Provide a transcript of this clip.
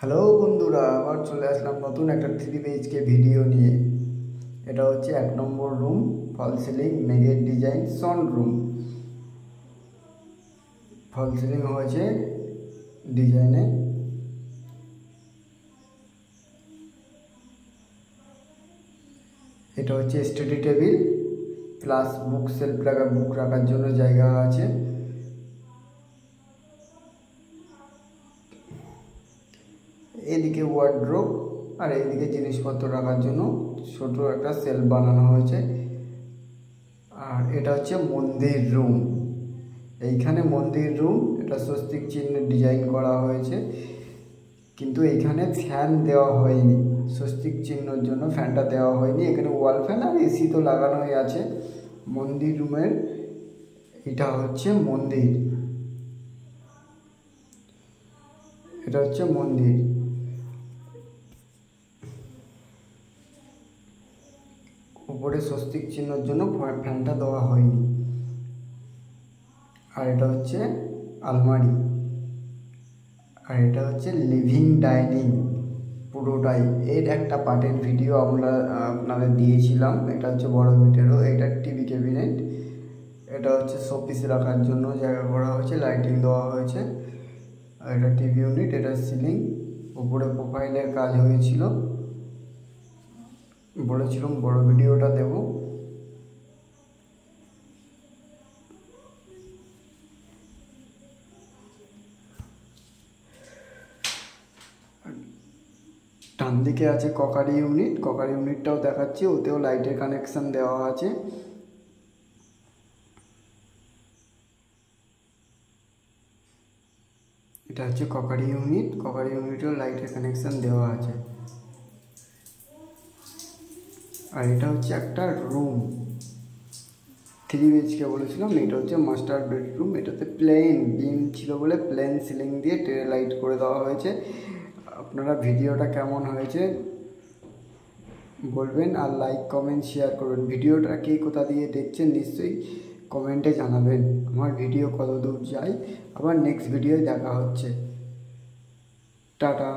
Hello বন্ধুরা, আবার চলে আসলাম নতুন একটা 3 BHK ভিডিও নিয়ে। এটা হচ্ছে 1 নম্বর রুম, ফল সিলিং, নেগেট ডিজাইন, সন রুম। ফল সিলিং হয়েছে ডিজাইনে। এটা হচ্ছে study table plus bookshelf book রাখার জন্য জায়গা আছে। এদিকে ওয়ার্ড্রোব আর এইদিকে জিনিসপত্র রাখার জন্য ছোট একটা সেলফ বানানো হয়েছে। আর এটা হচ্ছে মন্দির রুম। এইখানে মন্দির রুম, এটা স্বস্তিক চিহ্নের ডিজাইন করা হয়েছে, কিন্তু এইখানে ফ্যান দেওয়া হয়নি। স্বস্তিক চিহ্নের জন্য ফ্যানটা দেওয়া হয়নি। এখানে ওয়াল ফ্যান আর এসি তো লাগানোই আছে। মন্দির রুমের এটা হচ্ছে মন্দির, এটা হচ্ছে মন্দির। উপরে স্বস্তিক চিহ্নের জন্য ফ্যানটা দেওয়া হয়নি। আর এটা হচ্ছে আলমারি, আর এটা হচ্ছে লিভিং ডাইনিং পুরোটাই। এর একটা পার্টের ভিডিও আমরা আপনাদের দিয়েছিলাম। এটা হচ্ছে বড় মিটারও। এটা টিভি ক্যাবিনেট, এটা হচ্ছে শোপিস রাখার জন্য জায়গা করা হয়েছে, লাইটিং দেওয়া হয়েছে। আর এটা টিভি ইউনিট, এটা সিলিং। উপরে প্রোফাইলের কাজ হয়েছিল, বলেছিলাম বড় ভিডিওটা দেব। ডান দিকে আছে ককারি ইউনিট, ককারি ইউনিটটাও দেখাচ্ছি, ওতেও লাইটের কানেকশন দেওয়া আছে। এটা হচ্ছে ককারি ইউনিট, ককারি ইউনিটেও লাইটের কানেকশন দেওয়া আছে। আর এটা হচ্ছে একটা রুম, 3 BHK বলেছিলাম। এটা হচ্ছে মাস্টার বেডরুম। এটাতে প্লেন বিম ছিল বলে প্লেন সিলিং দিয়ে টেরে লাইট করে দেওয়া হয়েছে। আপনারা ভিডিওটা কেমন হয়েছে বলবেন, আর লাইক কমেন্ট শেয়ার করবেন। ভিডিওটা কে কোথা দিয়ে দেখছেন নিশ্চয়ই কমেন্টে জানাবেন, আমার ভিডিও কত দূর যায়। আবার নেক্সট ভিডিওয় দেখা হচ্ছে। টাটা।